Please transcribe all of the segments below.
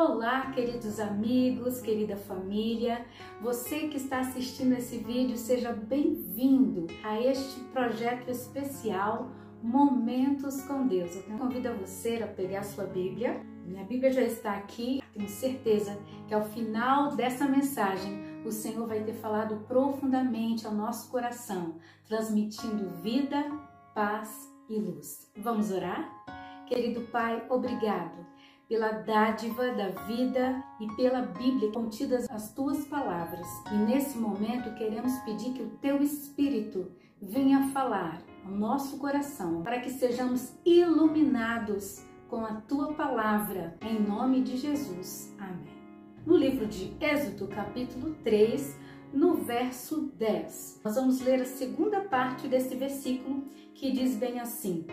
Olá, queridos amigos, querida família, você que está assistindo esse vídeo, seja bem-vindo a este projeto especial Momentos com Deus. Eu convido você a pegar a sua Bíblia, minha Bíblia já está aqui, tenho certeza que ao final dessa mensagem o Senhor vai ter falado profundamente ao nosso coração, transmitindo vida, paz e luz. Vamos orar? Querido Pai, obrigado pela dádiva da vida e pela Bíblia contidas as tuas palavras. E nesse momento queremos pedir que o teu Espírito venha falar ao nosso coração, para que sejamos iluminados com a tua palavra, em nome de Jesus. Amém. No livro de Êxodo, capítulo 3, no verso 10, nós vamos ler a segunda parte desse versículo, que diz bem assim: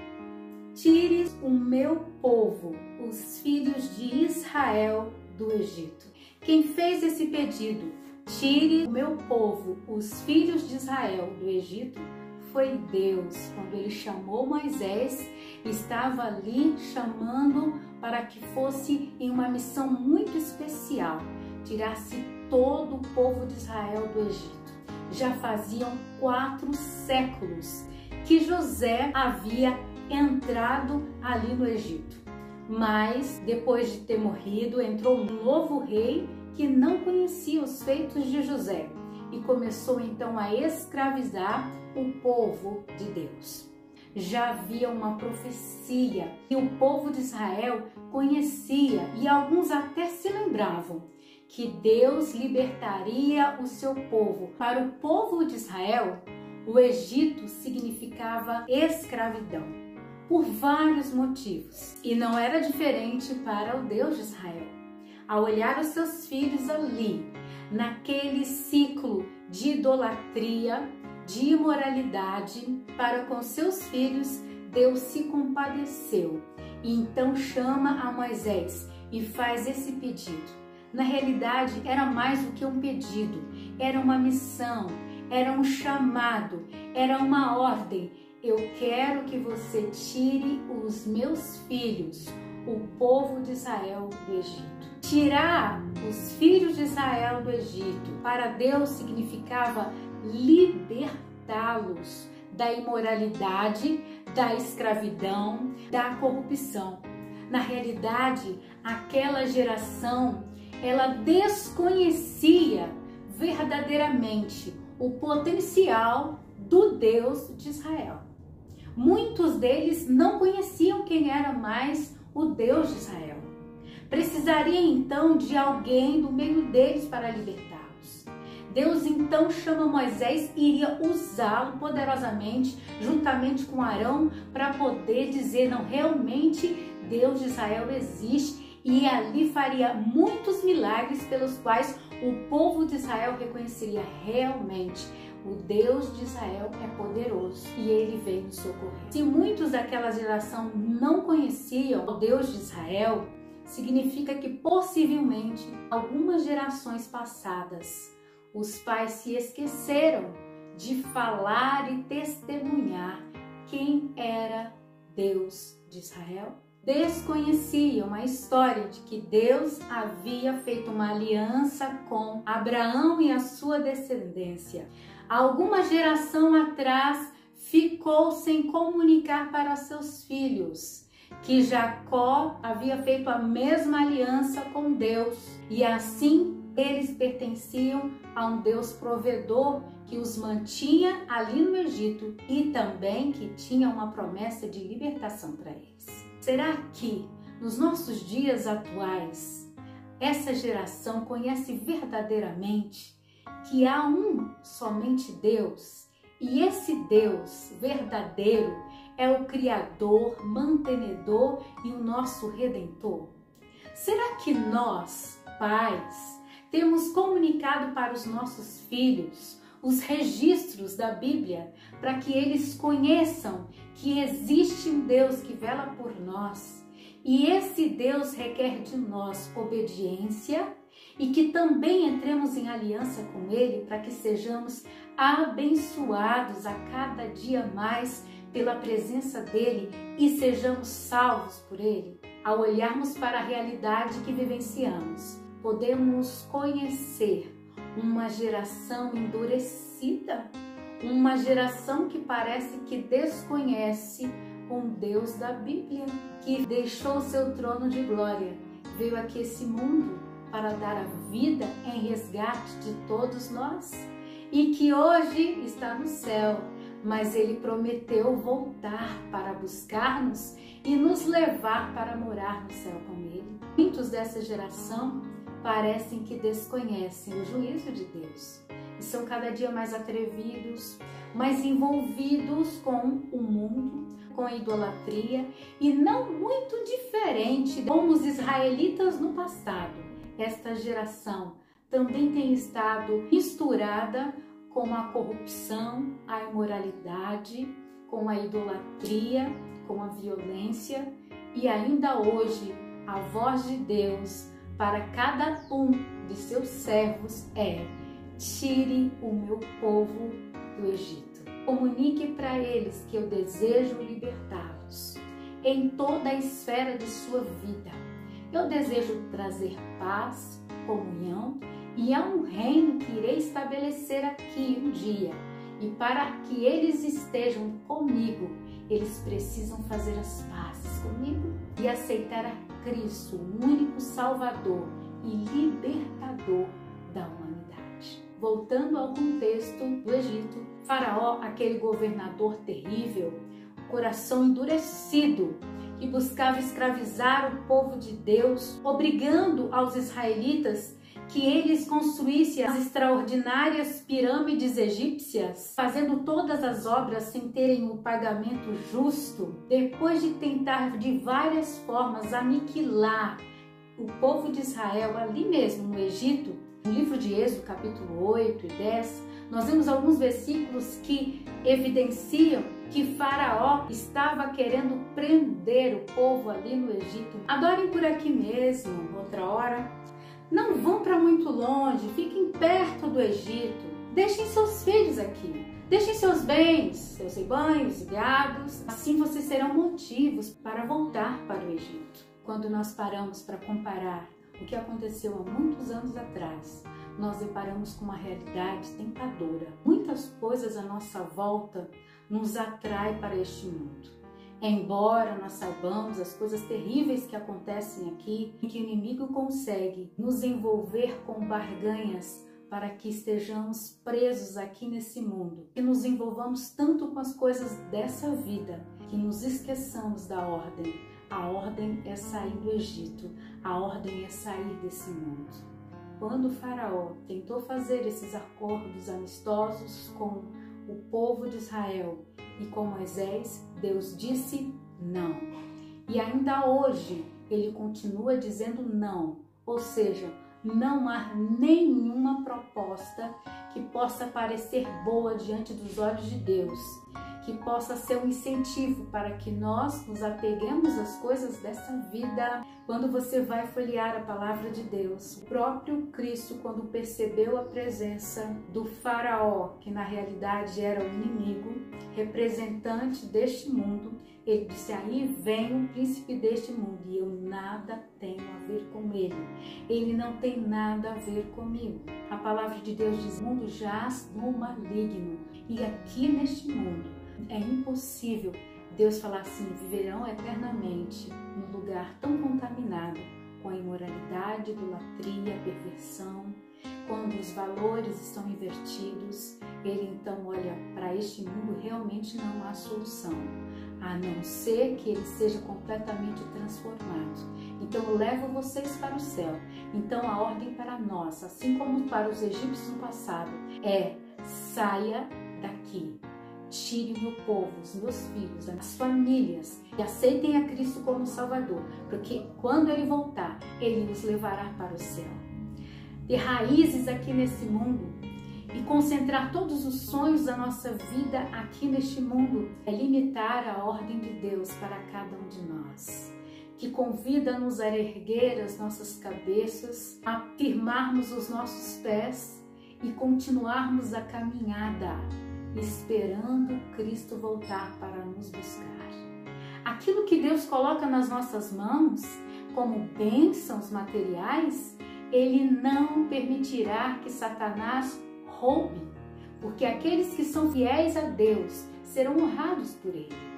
Tire o meu povo, os filhos de Israel, do Egito. Quem fez esse pedido, tire o meu povo, os filhos de Israel, do Egito, foi Deus. Quando ele chamou Moisés, estava ali chamando para que fosse em uma missão muito especial, tirasse todo o povo de Israel do Egito. Já faziam 4 séculos que José havia entrado ali no Egito. Mas depois de ter morrido, entrou um novo rei que não conhecia os feitos de José e começou então a escravizar o povo de Deus. Já havia uma profecia que o povo de Israel conhecia e alguns até se lembravam que Deus libertaria o seu povo. Para o povo de Israel, o Egito significava escravidão, por vários motivos. E não era diferente para o Deus de Israel. Ao olhar os seus filhos ali, naquele ciclo de idolatria, de imoralidade para com seus filhos, Deus se compadeceu. E então chama a Moisés e faz esse pedido. Na realidade, era mais do que um pedido, era uma missão, era um chamado, era uma ordem. Eu quero que você tire os meus filhos, o povo de Israel, do Egito. Tirar os filhos de Israel do Egito para Deus significava libertá-los da imoralidade, da escravidão, da corrupção. Na realidade, aquela geração, ela desconhecia verdadeiramente o potencial do Deus de Israel. Muitos deles não conheciam quem era mais o Deus de Israel. Precisaria então de alguém do meio deles para libertá-los. Deus então chama Moisés e iria usá-lo poderosamente, juntamente com Arão, para poder dizer: não, realmente Deus de Israel existe, e ali faria muitos milagres pelos quais o povo de Israel reconheceria realmente: o Deus de Israel é poderoso e ele veio nos socorrer. Se muitos daquela geração não conheciam o Deus de Israel, significa que possivelmente algumas gerações passadas os pais se esqueceram de falar e testemunhar quem era Deus de Israel. Desconheciam a história de que Deus havia feito uma aliança com Abraão e a sua descendência. Alguma geração atrás ficou sem comunicar para seus filhos que Jacó havia feito a mesma aliança com Deus e assim eles pertenciam a um Deus provedor que os mantinha ali no Egito e também que tinha uma promessa de libertação para eles. Será que nos nossos dias atuais essa geração conhece verdadeiramente que há somente Deus, e esse Deus verdadeiro é o Criador, mantenedor e o nosso Redentor? Será que nós, pais, temos comunicado para os nossos filhos os registros da Bíblia para que eles conheçam que existe um Deus que vela por nós e esse Deus requer de nós obediência e que também entremos em aliança com Ele para que sejamos abençoados a cada dia mais pela presença dEle e sejamos salvos por Ele? Ao olharmos para a realidade que vivenciamos, podemos conhecer uma geração endurecida, uma geração que parece que desconhece um Deus da Bíblia, que deixou seu trono de glória, veio aqui a esse mundo para dar a vida em resgate de todos nós e que hoje está no céu, mas ele prometeu voltar para buscar-nos e nos levar para morar no céu com ele. Muitos dessa geração parecem que desconhecem o juízo de Deus e são cada dia mais atrevidos, mais envolvidos com o mundo, com a idolatria e não muito diferente como os israelitas no passado. Esta geração também tem estado misturada com a corrupção, a imoralidade, com a idolatria, com a violência e ainda hoje a voz de Deus para cada um de seus servos é: tire o meu povo do Egito. Comunique para eles que eu desejo libertá-los em toda a esfera de sua vida. Eu desejo trazer paz, comunhão e há um reino que irei estabelecer aqui um dia. E para que eles estejam comigo, eles precisam fazer as pazes comigo e aceitar a Cristo, o único Salvador e libertador da humanidade. Voltando ao contexto do Egito, Faraó, aquele governador terrível, coração endurecido, que buscava escravizar o povo de Deus, obrigando aos israelitas que eles construíssem as extraordinárias pirâmides egípcias, fazendo todas as obras sem terem o pagamento justo, depois de tentar de várias formas aniquilar o povo de Israel ali mesmo no Egito. No livro de Êxodo, capítulo 8 e 10, nós vemos alguns versículos que evidenciam que Faraó estava querendo prender o povo ali no Egito. Adorem por aqui mesmo, outra hora. Não vão para muito longe, fiquem perto do Egito. Deixem seus filhos aqui. Deixem seus bens, seus rebanhos e gados. Assim vocês terão motivos para voltar para o Egito. Quando nós paramos para comparar o que aconteceu há muitos anos atrás, nós deparamos com uma realidade tentadora. Muitas coisas à nossa volta nos atraem para este mundo. Embora nós saibamos as coisas terríveis que acontecem aqui, e que o inimigo consegue nos envolver com barganhas para que estejamos presos aqui nesse mundo, que nos envolvamos tanto com as coisas dessa vida, que nos esqueçamos da ordem. A ordem é sair do Egito, a ordem é sair desse mundo. Quando o Faraó tentou fazer esses acordos amistosos com o povo de Israel e com Moisés, Deus disse não. E ainda hoje ele continua dizendo não, ou seja, não há nenhuma proposta que possa parecer boa diante dos olhos de Deus, que possa ser um incentivo para que nós nos apeguemos às coisas dessa vida. Quando você vai folhear a palavra de Deus, o próprio Cristo, quando percebeu a presença do Faraó, que na realidade era o inimigo, representante deste mundo, ele disse: aí vem o príncipe deste mundo e eu nada tenho a ver com ele. Ele não tem nada a ver comigo. A palavra de Deus diz: o mundo jaz no maligno. E aqui neste mundo é impossível Deus falar assim: viverão eternamente num lugar tão contaminado com a imoralidade, idolatria, perversão. Quando os valores estão invertidos, ele então olha para este mundo, realmente não há solução, a não ser que ele seja completamente transformado. Então eu levo vocês para o céu. Então a ordem para nós, assim como para os egípcios no passado, é: saia daqui. Tire o meu povo, os meus filhos, as famílias, e aceitem a Cristo como Salvador, porque quando Ele voltar, Ele os levará para o céu. Ter raízes aqui nesse mundo e concentrar todos os sonhos da nossa vida aqui neste mundo é limitar a ordem de Deus para cada um de nós, que convida-nos a erguer as nossas cabeças, a firmarmos os nossos pés e continuarmos a caminhada, esperando Cristo voltar para nos buscar. aquilo que Deus coloca nas nossas mãos como bênçãos materiais, Ele não permitirá que Satanás roube, porque aqueles que são fiéis a Deus serão honrados por Ele.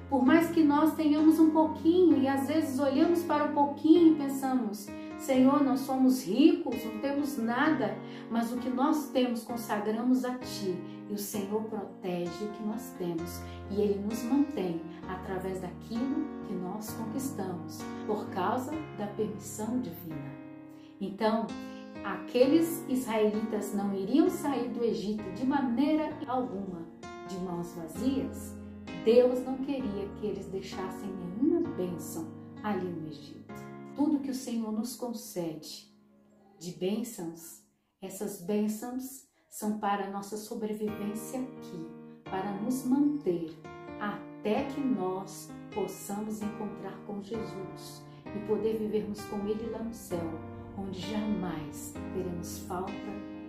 Por mais que nós tenhamos um pouquinho e às vezes olhamos para um pouquinho e pensamos: Senhor, nós somos ricos, não temos nada, mas o que nós temos consagramos a Ti e o Senhor protege o que nós temos e Ele nos mantém através daquilo que nós conquistamos por causa da permissão divina. Então, aqueles israelitas não iriam sair do Egito de maneira alguma de mãos vazias. Deus não queria que eles deixassem nenhuma bênção ali no Egito. Tudo que o Senhor nos concede de bênçãos, essas bênçãos são para a nossa sobrevivência aqui, para nos manter até que nós possamos encontrar com Jesus e poder vivermos com Ele lá no céu, onde jamais teremos falta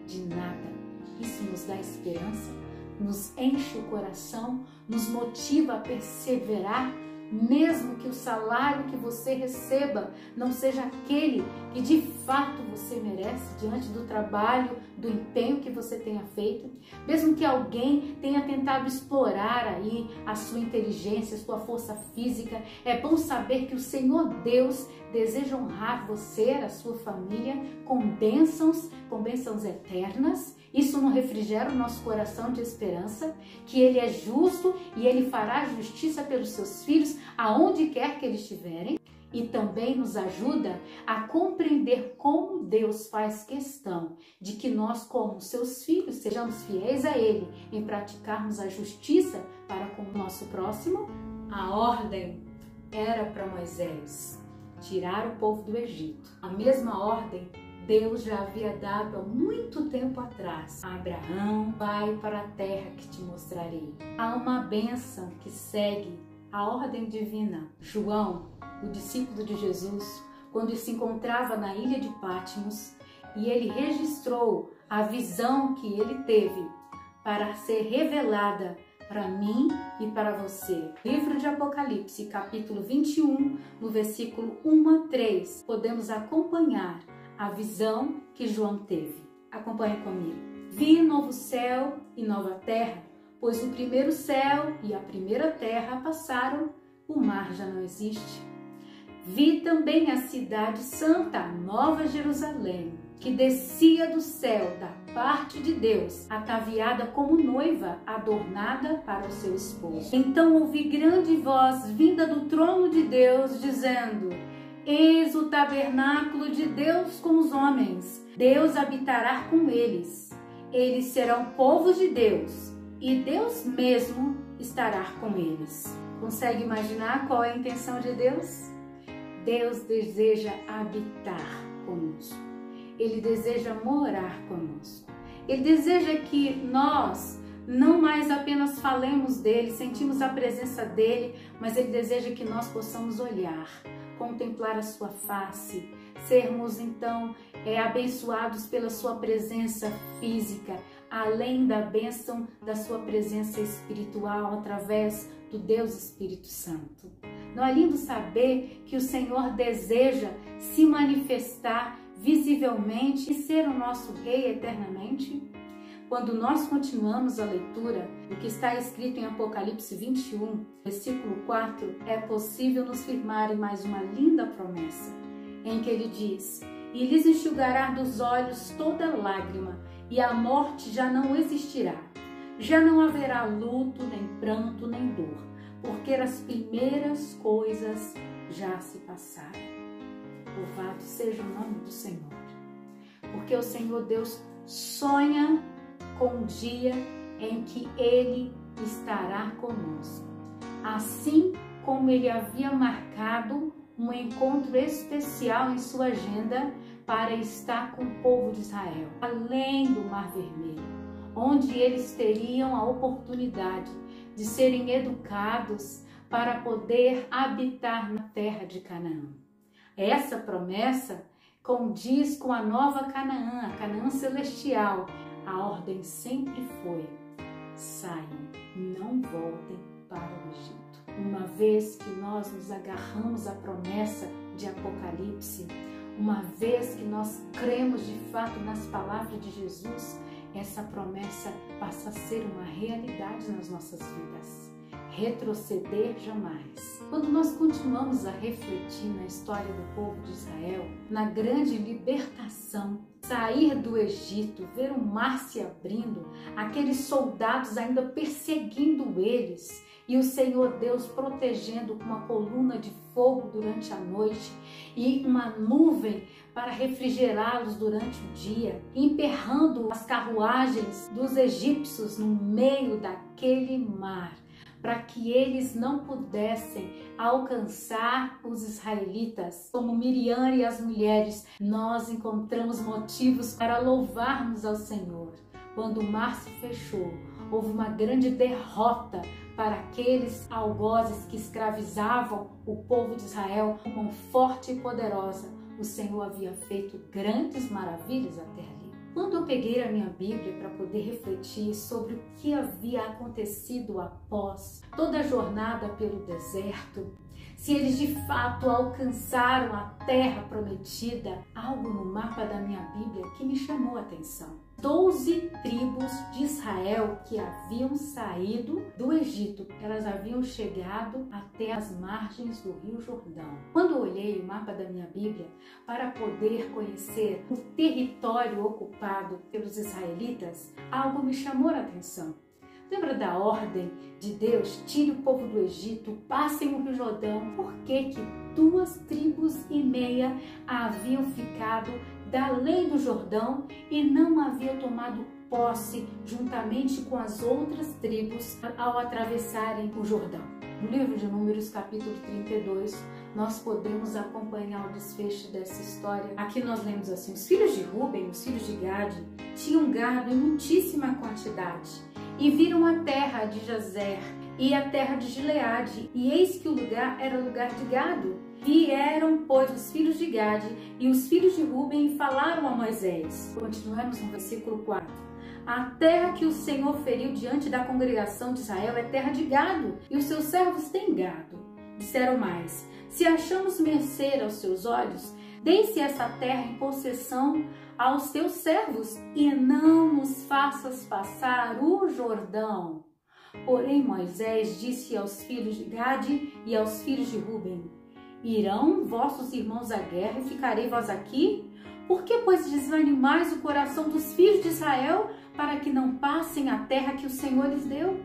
de nada. Isso nos dá esperança, nos enche o coração, nos motiva a perseverar, mesmo que o salário que você receba não seja aquele que de fato você merece diante do trabalho, do empenho que você tenha feito, mesmo que alguém tenha tentado explorar aí a sua inteligência, a sua força física, é bom saber que o Senhor Deus deseja honrar você, a sua família, com bênçãos eternas. Isso não refrigera o nosso coração de esperança, que Ele é justo e Ele fará justiça pelos seus filhos aonde quer que eles estiverem, e também nos ajuda a compreender como Deus faz questão de que nós, como seus filhos, sejamos fiéis a Ele em praticarmos a justiça para com o nosso próximo. A ordem era para Moisés tirar o povo do Egito. A mesma ordem Deus já havia dado há muito tempo atrás a Abraão: vai para a terra que te mostrarei. Há uma bênção que segue a ordem divina. João, o discípulo de Jesus, quando se encontrava na ilha de Patmos, e ele registrou a visão que ele teve para ser revelada para mim e para você. Livro de Apocalipse, capítulo 21, no versículo 1 a 3, podemos acompanhar a visão que João teve. Acompanhe comigo. Vi novo céu e nova terra, pois o primeiro céu e a primeira terra passaram, o mar já não existe. Vi também a cidade santa, a Nova Jerusalém, que descia do céu da parte de Deus, ataviada como noiva, adornada para o seu esposo. Então ouvi grande voz vinda do trono de Deus, dizendo: eis o tabernáculo de Deus com os homens. Deus habitará com eles. Eles serão povo de Deus, e Deus mesmo estará com eles. Consegue imaginar qual é a intenção de Deus? Deus deseja habitar conosco. Ele deseja morar conosco. Ele deseja que nós não mais apenas falemos dele, sentimos a presença dele, mas ele deseja que nós possamos olhar, contemplar a sua face, sermos então abençoados pela sua presença física, além da bênção da sua presença espiritual através do Deus Espírito Santo. Não é lindo saber que o Senhor deseja se manifestar visivelmente e ser o nosso Rei eternamente? Quando nós continuamos a leitura do que está escrito em Apocalipse 21, versículo 4, é possível nos firmar em mais uma linda promessa, em que ele diz: e lhes enxugará dos olhos toda lágrima, e a morte já não existirá. Já não haverá luto, nem pranto, nem dor, porque as primeiras coisas já se passaram. Louvado seja o nome do Senhor, porque o Senhor Deus sonha com o dia em que Ele estará conosco, assim como Ele havia marcado um encontro especial em sua agenda para estar com o povo de Israel, além do Mar Vermelho, onde eles teriam a oportunidade de serem educados para poder habitar na terra de Canaã. Essa promessa condiz com a nova Canaã, a Canaã celestial. A ordem sempre foi: saiam, não voltem para o Egito. uma vez que nós nos agarramos à promessa de Apocalipse, uma vez que nós cremos de fato nas palavras de Jesus, essa promessa passa a ser uma realidade nas nossas vidas. Retroceder jamais. Quando nós continuamos a refletir na história do povo de Israel, na grande libertação, sair do Egito, ver o mar se abrindo, aqueles soldados ainda perseguindo eles, e o Senhor Deus protegendo com uma coluna de fogo durante a noite e uma nuvem para refrigerá-los durante o dia, emperrando as carruagens dos egípcios no meio daquele mar, para que eles não pudessem alcançar os israelitas. Como Miriam e as mulheres, nós encontramos motivos para louvarmos ao Senhor. Quando o mar se fechou, houve uma grande derrota para aqueles algozes que escravizavam o povo de Israel. Com mão forte e poderosa, o Senhor havia feito grandes maravilhas até ali. Quando eu peguei a minha Bíblia para poder refletir sobre o que havia acontecido após toda a jornada pelo deserto, se eles de fato alcançaram a terra prometida, algo no mapa da minha Bíblia que me chamou a atenção. 12 tribos de Israel que haviam saído do Egito, elas haviam chegado até as margens do Rio Jordão. Quando eu olhei o mapa da minha Bíblia para poder conhecer o território ocupado pelos israelitas, algo me chamou a atenção. Lembra da ordem de Deus? Tire o povo do Egito, passem o Rio Jordão. Por que 2,5 tribos haviam ficado da além do Jordão e não haviam tomado posse juntamente com as outras tribos ao atravessarem o Jordão? No livro de Números, capítulo 32, nós podemos acompanhar o desfecho dessa história. Aqui nós lemos assim: os filhos de Ruben, os filhos de Gade, tinham gado em muitíssima quantidade, e viram a terra de Jazer e a terra de Gileade, e eis que o lugar era lugar de gado. Vieram, pois, os filhos de Gade e os filhos de Ruben e falaram a Moisés. Continuamos no versículo 4. A terra que o Senhor feriu diante da congregação de Israel é terra de gado, e os seus servos têm gado. Disseram mais: se achamos mercê aos seus olhos, dê-se essa terra em possessão aos teus servos, e não nos faças passar o Jordão. Porém Moisés disse aos filhos de Gade e aos filhos de Ruben: irão vossos irmãos à guerra e ficarei vós aqui? Por que, pois, desanimais o coração dos filhos de Israel para que não passem a terra que o Senhor lhes deu?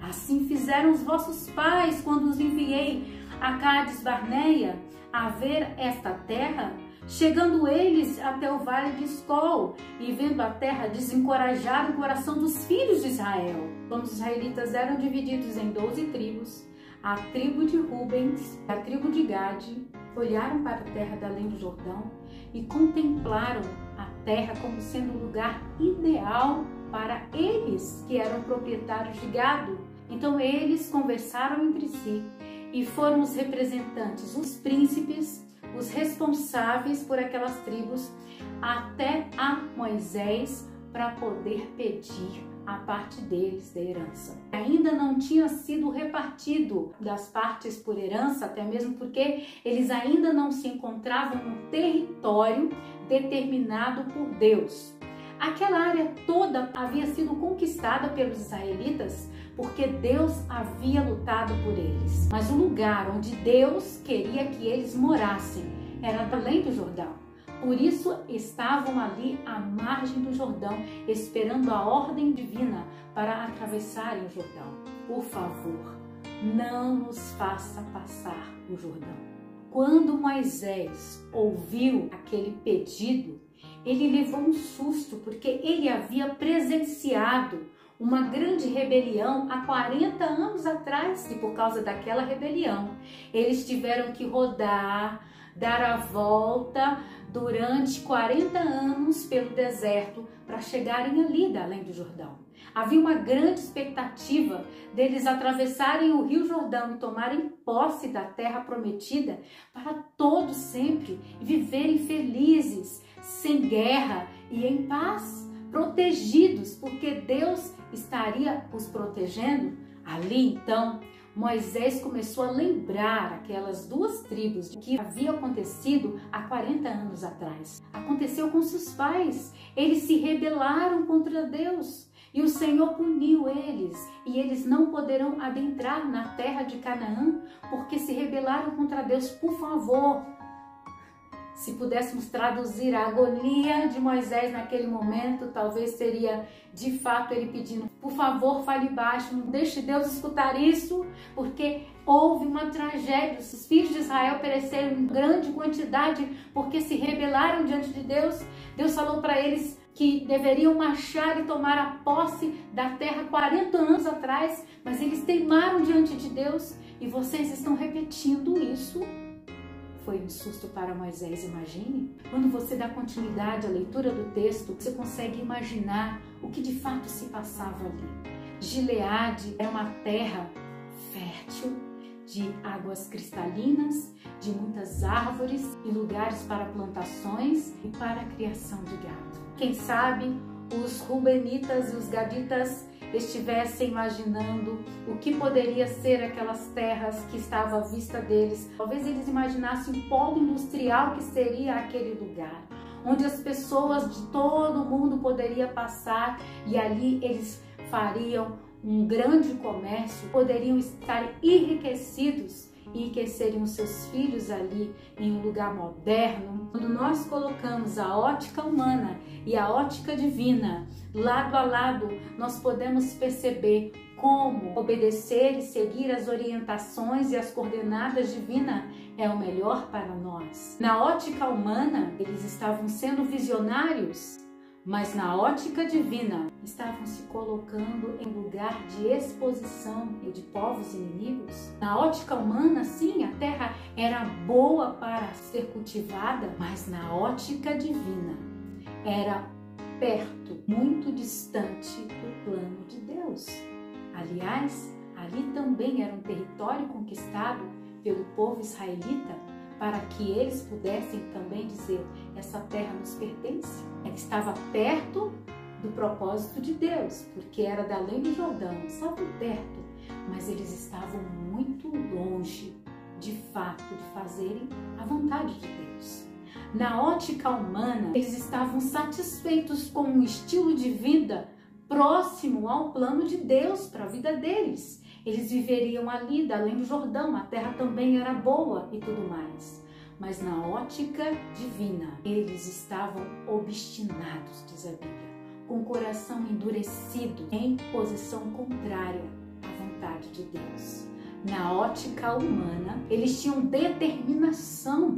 Assim fizeram os vossos pais quando os enviei a Cades Barneia a ver esta terra. Chegando eles até o vale de Escol e vendo a terra, desencorajaram o coração dos filhos de Israel. Quando os israelitas eram divididos em 12 tribos, a tribo de Rubens, a tribo de Gade, olharam para a terra da além do Jordão e contemplaram a terra como sendo um lugar ideal para eles, que eram proprietários de gado. Então eles conversaram entre si e foram os representantes, os príncipes, os responsáveis por aquelas tribos, até a Moisés para poder pedir a parte deles da herança. Ainda não tinha sido repartido das partes por herança, até mesmo porque eles ainda não se encontravam no território determinado por Deus. Aquela área toda havia sido conquistada pelos israelitas porque Deus havia lutado por eles. Mas o lugar onde Deus queria que eles morassem era além do Jordão. Por isso estavam ali à margem do Jordão, esperando a ordem divina para atravessarem o Jordão. Por favor, não nos faça passar o Jordão. Quando Moisés ouviu aquele pedido, ele levou um susto, porque ele havia presenciado uma grande rebelião há 40 anos atrás, e por causa daquela rebelião, eles tiveram que rodar, dar a volta durante 40 anos pelo deserto para chegarem ali da além do Jordão. Havia uma grande expectativa deles atravessarem o Rio Jordão e tomarem posse da terra prometida para todos sempre e viverem felizes, sem guerra e em paz, protegidos, porque Deus estaria os protegendo. Ali então, Moisés começou a lembrar aquelas duas tribos que havia acontecido há 40 anos atrás. Aconteceu com seus pais. Eles se rebelaram contra Deus e o Senhor puniu eles. E eles não poderão adentrar na terra de Canaã porque se rebelaram contra Deus. Por favor, se pudéssemos traduzir a agonia de Moisés naquele momento, talvez seria de fato ele pedindo: por favor, fale baixo, não deixe Deus escutar isso, porque houve uma tragédia. Os filhos de Israel pereceram em grande quantidade porque se rebelaram diante de Deus. Deus falou para eles que deveriam marchar e tomar a posse da terra 40 anos atrás, mas eles teimaram diante de Deus e vocês estão repetindo isso. Foi um susto para Moisés, imagine. Quando você dá continuidade à leitura do texto, você consegue imaginar o que de fato se passava ali. Gileade é uma terra fértil, de águas cristalinas, de muitas árvores e lugares para plantações e para a criação de gado. Quem sabe os rubenitas e os gaditas estivessem imaginando o que poderia ser aquelas terras que estavam à vista deles. Talvez eles imaginassem o polo industrial que seria aquele lugar, onde as pessoas de todo o mundo poderiam passar e ali eles fariam um grande comércio, poderiam estar enriquecidos e enriqueceriam seus filhos ali em um lugar moderno. Quando nós colocamos a ótica humana e a ótica divina lado a lado, nós podemos perceber como obedecer e seguir as orientações e as coordenadas divinas é o melhor para nós. Na ótica humana, eles estavam sendo visionários, mas na ótica divina estavam se colocando em lugar de exposição de povos inimigos. Na ótica humana, sim, a terra era boa para ser cultivada, mas na ótica divina era perto, muito distante do plano de Deus. Aliás, ali também era um território conquistado pelo povo israelita, para que eles pudessem também dizer: essa terra nos pertence. Ela estava perto do propósito de Deus, porque era da além do Jordão, estavam perto, mas eles estavam muito longe, de fato, de fazerem a vontade de Deus. Na ótica humana, eles estavam satisfeitos com um estilo de vida próximo ao plano de Deus para a vida deles. Eles viveriam ali, além do Jordão, a terra também era boa e tudo mais. Mas na ótica divina, eles estavam obstinados, diz a Bíblia, com o coração endurecido, em posição contrária à vontade de Deus. Na ótica humana, eles tinham determinação,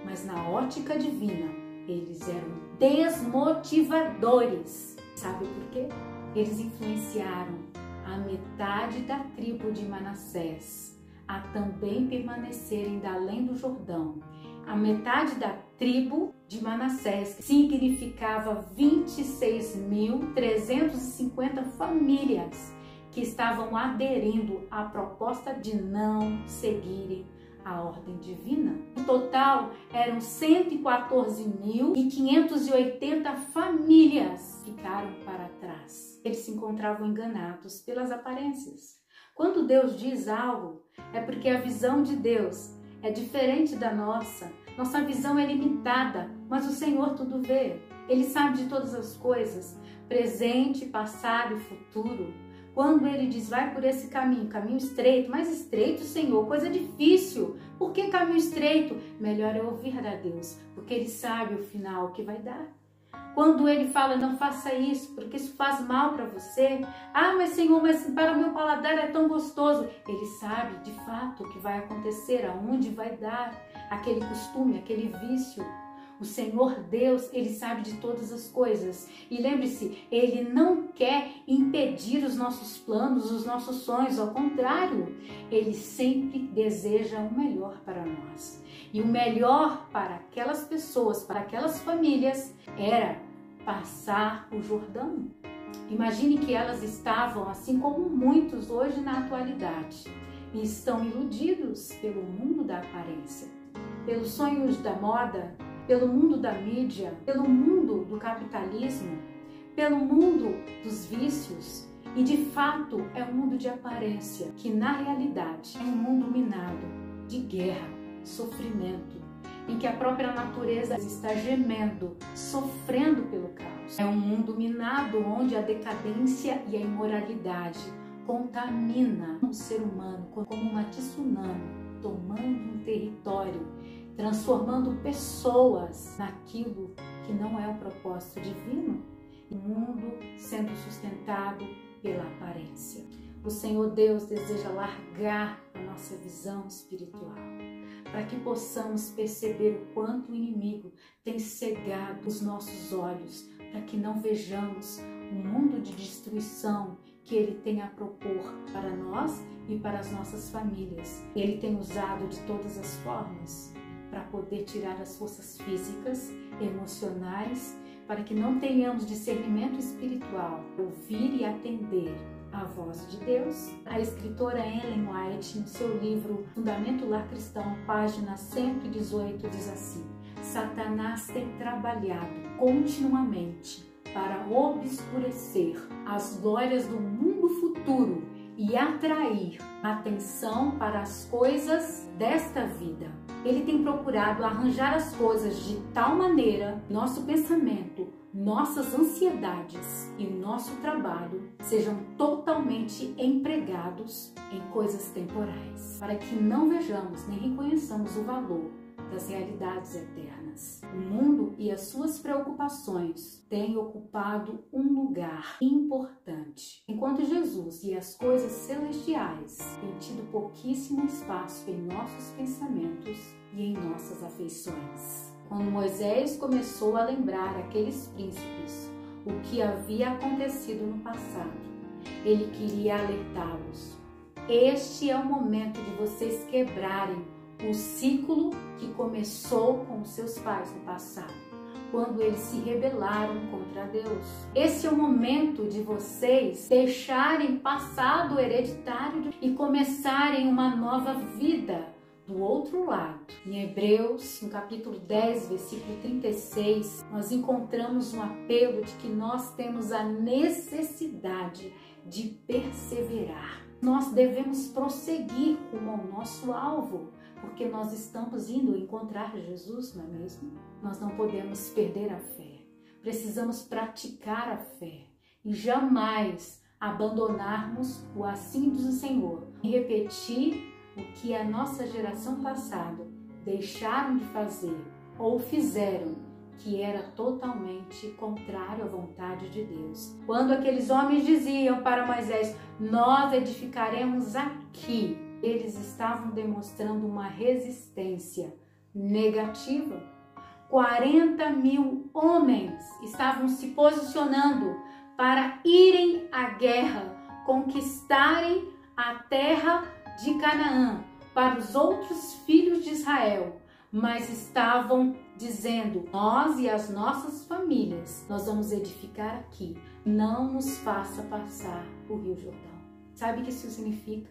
mas na ótica divina, eles eram desmotivadores. Sabe por quê? Eles influenciaram a metade da tribo de Manassés a também permanecerem da além do Jordão. A metade da tribo de Manassés, que significava 26.350 famílias que estavam aderindo à proposta de não seguirem a ordem divina. No total, eram 114.580 famílias que ficaram para trás. Eles se encontravam enganados pelas aparências. Quando Deus diz algo, é porque a visão de Deus é diferente da nossa. Nossa visão é limitada, mas o Senhor tudo vê. Ele sabe de todas as coisas, presente, passado e futuro. Quando Ele diz: vai por esse caminho, caminho estreito, mas estreito, Senhor, coisa difícil. Por que caminho estreito? Melhor é ouvir a Deus, porque Ele sabe o final que vai dar. Quando Ele fala: não faça isso, porque isso faz mal para você. Ah, mas Senhor, mas para o meu paladar é tão gostoso. Ele sabe de fato o que vai acontecer, aonde vai dar aquele costume, aquele vício. O Senhor Deus, Ele sabe de todas as coisas. E lembre-se, Ele não quer impedir os nossos planos, os nossos sonhos. Ao contrário, Ele sempre deseja o melhor para nós. E o melhor para aquelas pessoas, para aquelas famílias, era passar o Jordão. Imagine que elas estavam, assim como muitos hoje na atualidade, e estão iludidos pelo mundo da aparência, pelos sonhos da moda, pelo mundo da mídia, pelo mundo do capitalismo, pelo mundo dos vícios. E de fato é um mundo de aparência, que na realidade é um mundo minado de guerra, sofrimento, em que a própria natureza está gemendo, sofrendo pelo caos. É um mundo minado onde a decadência e a imoralidade contamina o ser humano como uma tsunami, tomando um território, transformando pessoas naquilo que não é o propósito divino. O mundo sendo sustentado pela aparência. O Senhor Deus deseja largar a nossa visão espiritual, para que possamos perceber o quanto o inimigo tem cegado os nossos olhos, para que não vejamos o mundo de destruição que ele tem a propor para nós e para as nossas famílias. Ele tem usado de todas as formas para poder tirar as forças físicas, emocionais, para que não tenhamos discernimento espiritual, ouvir e atender a voz de Deus. A escritora Ellen White, no seu livro Fundamento Lar Cristão, página 118, diz assim: Satanás tem trabalhado continuamente para obscurecer as glórias do mundo futuro e atrair atenção para as coisas desta vida. Ele tem procurado arranjar as coisas de tal maneira que nosso pensamento, nossas ansiedades e nosso trabalho sejam totalmente empregados em coisas temporais, para que não vejamos nem reconheçamos o valor das realidades eternas. O mundo e as suas preocupações têm ocupado um lugar importante, enquanto Jesus e as coisas celestiais têm tido pouquíssimo espaço em nossos pensamentos e em nossas afeições. Quando Moisés começou a lembrar aqueles príncipes o que havia acontecido no passado, ele queria alertá-los. Este é o momento de vocês quebrarem o ciclo que começou com os seus pais no passado, quando eles se rebelaram contra Deus. Esse é o momento de vocês deixarem passado hereditário e começarem uma nova vida do outro lado. Em Hebreus, no capítulo 10, versículo 36, nós encontramos um apelo de que nós temos a necessidade de perseverar. Nós devemos prosseguir rumo ao nosso alvo, porque nós estamos indo encontrar Jesus, não é mesmo? Nós não podemos perder a fé. Precisamos praticar a fé e jamais abandonarmos o assim diz o Senhor e repetir o que a nossa geração passada deixaram de fazer ou fizeram, que era totalmente contrário à vontade de Deus. Quando aqueles homens diziam para Moisés: nós edificaremos aqui, eles estavam demonstrando uma resistência negativa. 40.000 homens estavam se posicionando para irem à guerra, conquistarem a terra de Canaã para os outros filhos de Israel, mas estavam dizendo: nós e as nossas famílias, nós vamos edificar aqui, não nos faça passar o Rio Jordão. Sabe o que isso significa?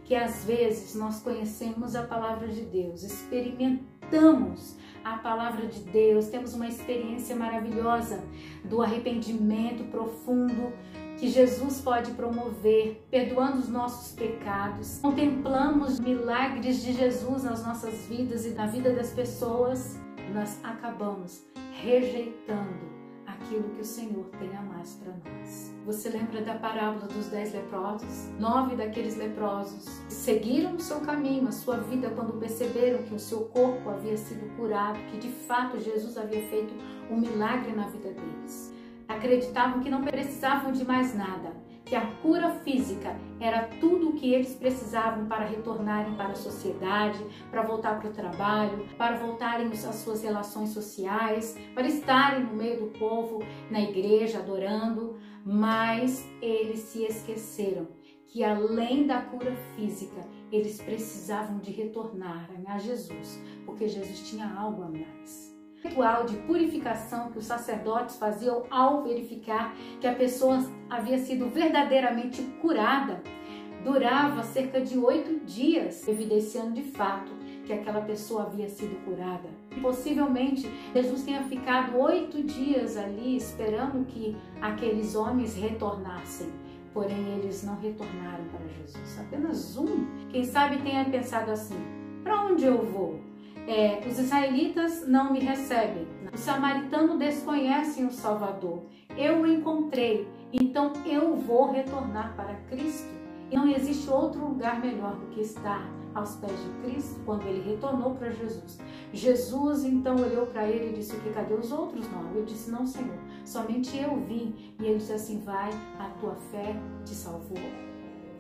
Que às vezes nós conhecemos a palavra de Deus, experimentamos a palavra de Deus, temos uma experiência maravilhosa do arrependimento profundo que Jesus pode promover, perdoando os nossos pecados. Contemplamos milagres de Jesus nas nossas vidas e na vida das pessoas. Nós acabamos rejeitando aquilo que o Senhor tem a mais para nós. Você lembra da parábola dos 10 leprosos? 9 daqueles leprosos seguiram o seu caminho, a sua vida, quando perceberam que o seu corpo havia sido curado, que de fato Jesus havia feito um milagre na vida deles. Acreditavam que não precisavam de mais nada, que a cura física era tudo o que eles precisavam para retornarem para a sociedade, para voltar para o trabalho, para voltarem às suas relações sociais, para estarem no meio do povo, na igreja, adorando. Mas eles se esqueceram que além da cura física, eles precisavam de retornar a Jesus, porque Jesus tinha algo a mais. O ritual de purificação que os sacerdotes faziam ao verificar que a pessoa havia sido verdadeiramente curada durava cerca de 8 dias, evidenciando de fato que aquela pessoa havia sido curada. Possivelmente Jesus tenha ficado 8 dias ali esperando que aqueles homens retornassem, porém eles não retornaram para Jesus. Apenas um, quem sabe, tenha pensado assim: para onde eu vou? Os israelitas não me recebem, os samaritanos desconhecem o Salvador. Eu o encontrei, então eu vou retornar para Cristo. E não existe outro lugar melhor do que estar aos pés de Cristo quando ele retornou para Jesus. Jesus então olhou para ele e disse: cadê os outros 9? Ele disse: não, Senhor, somente eu vim. E ele disse assim: vai, a tua fé te salvou.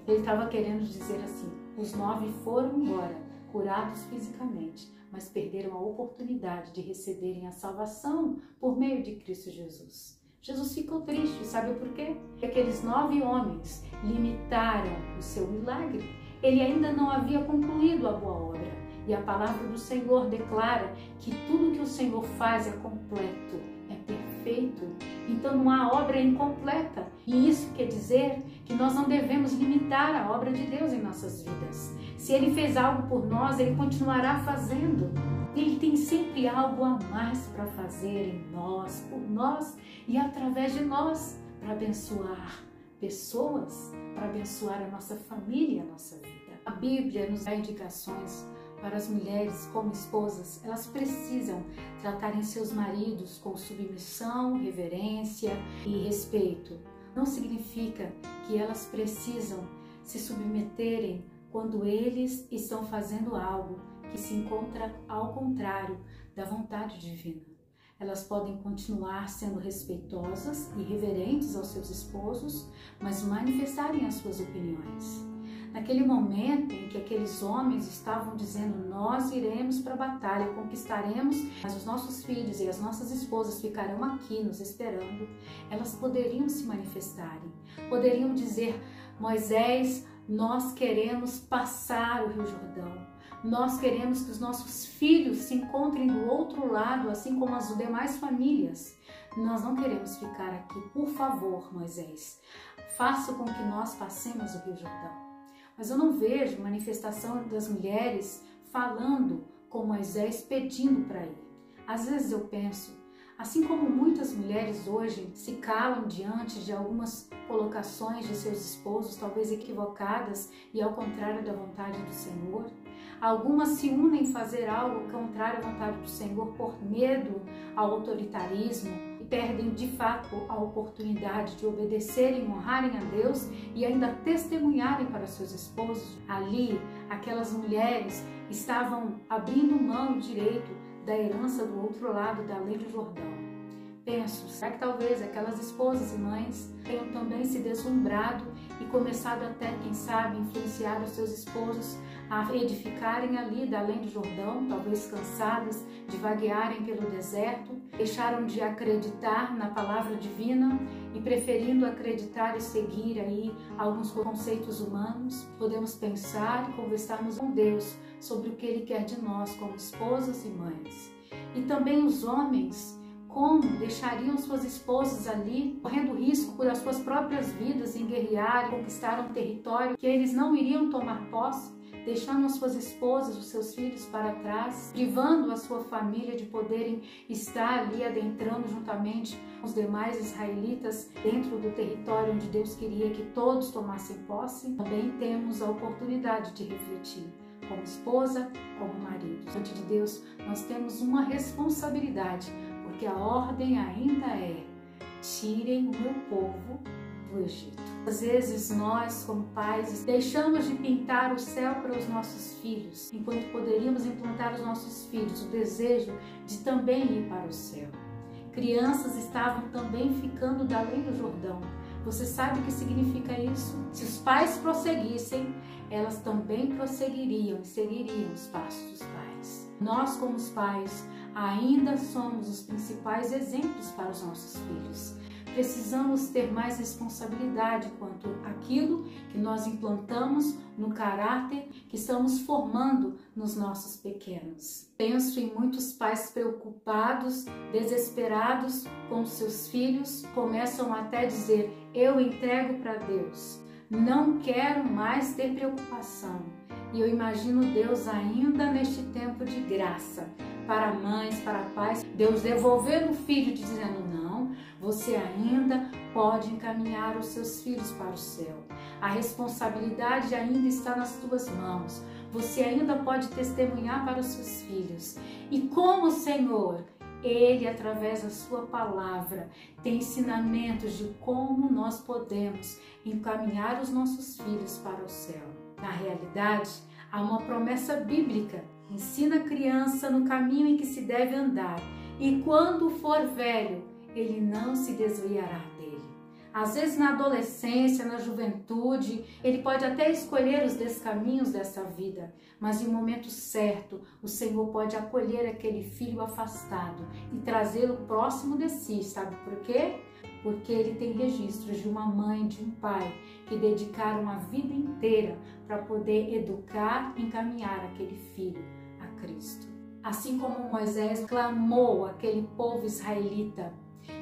Ele estava querendo dizer assim: os 9 foram embora, curados fisicamente, mas perderam a oportunidade de receberem a salvação por meio de Cristo Jesus. Jesus ficou triste, sabe por quê? Porque aqueles 9 homens limitaram o seu milagre. Ele ainda não havia concluído a boa obra. E a palavra do Senhor declara que tudo que o Senhor faz é completo, é perfeito. Então não há obra incompleta. E isso quer dizer que nós não devemos limitar a obra de Deus em nossas vidas. Se Ele fez algo por nós, Ele continuará fazendo. Ele tem sempre algo a mais para fazer em nós, por nós e através de nós, para abençoar pessoas, para abençoar a nossa família, a nossa vida. A Bíblia nos dá indicações para as mulheres como esposas. Elas precisam tratarem seus maridos com submissão, reverência e respeito. Não significa que elas precisam se submeterem quando eles estão fazendo algo que se encontra ao contrário da vontade divina. Elas podem continuar sendo respeitosas e reverentes aos seus esposos, mas manifestarem as suas opiniões. Naquele momento em que aqueles homens estavam dizendo: nós iremos para a batalha, conquistaremos, mas os nossos filhos e as nossas esposas ficarão aqui nos esperando, elas poderiam se manifestarem, poderiam dizer: Moisés, nós queremos passar o Rio Jordão. Nós queremos que os nossos filhos se encontrem do outro lado, assim como as demais famílias. Nós não queremos ficar aqui. Por favor, Moisés, faça com que nós passemos o Rio Jordão. Mas eu não vejo manifestação das mulheres falando com Moisés, pedindo para ir. Às vezes eu penso, assim como muitas mulheres hoje se calam diante de algumas colocações de seus esposos, talvez equivocadas e ao contrário da vontade do Senhor, algumas se unem em fazer algo contrário à vontade do Senhor por medo ao autoritarismo e perdem de fato a oportunidade de obedecerem, honrarem a Deus e ainda testemunharem para seus esposos. Ali, aquelas mulheres estavam abrindo mão do direito da herança do outro lado da lei do Jordão. Penso, será que talvez aquelas esposas e mães tenham também se deslumbrado e começado até, quem sabe, influenciar os seus esposos a edificarem ali da além do Jordão, talvez cansadas de vaguearem pelo deserto, deixaram de acreditar na palavra divina e preferindo acreditar e seguir aí alguns conceitos humanos. Podemos pensar e conversarmos com Deus sobre o que Ele quer de nós como esposas e mães. E também os homens, como deixariam suas esposas ali, correndo risco por as suas próprias vidas em guerrear e conquistar um território que eles não iriam tomar posse, deixando as suas esposas, os seus filhos para trás, privando a sua família de poderem estar ali adentrando juntamente com os demais israelitas dentro do território onde Deus queria que todos tomassem posse. Também temos a oportunidade de refletir como esposa, como marido. Diante de Deus, nós temos uma responsabilidade, porque a ordem ainda é: tirem o meu povo do Egito. Às vezes nós, como pais, deixamos de pintar o céu para os nossos filhos, enquanto poderíamos implantar os nossos filhos o desejo de também ir para o céu. Crianças estavam também ficando da além do Jordão. Você sabe o que significa isso? Se os pais prosseguissem, elas também prosseguiriam e seguiriam os passos dos pais. Nós, como os pais, ainda somos os principais exemplos para os nossos filhos. Precisamos ter mais responsabilidade quanto àquilo que nós implantamos no caráter que estamos formando nos nossos pequenos. Penso em muitos pais preocupados, desesperados com seus filhos, começam até a dizer: eu entrego para Deus, não quero mais ter preocupação. E eu imagino Deus ainda neste tempo de graça, para mães, para pais, Deus devolvendo o filho dizendo: não, perdão, você ainda pode encaminhar os seus filhos para o céu. A responsabilidade ainda está nas tuas mãos. Você ainda pode testemunhar para os seus filhos. E como o Senhor, Ele, através da sua palavra, tem ensinamentos de como nós podemos encaminhar os nossos filhos para o céu. Na realidade, há uma promessa bíblica. Ensina a criança no caminho em que se deve andar, e quando for velho, ele não se desviará dele. Às vezes na adolescência, na juventude, ele pode até escolher os descaminhos dessa vida, mas em um momento certo, o Senhor pode acolher aquele filho afastado e trazê-lo próximo de si. Sabe por quê? Porque ele tem registros de uma mãe, de um pai, que dedicaram a vida inteira para poder educar e encaminhar aquele filho a Cristo. Assim como Moisés clamou àquele povo israelita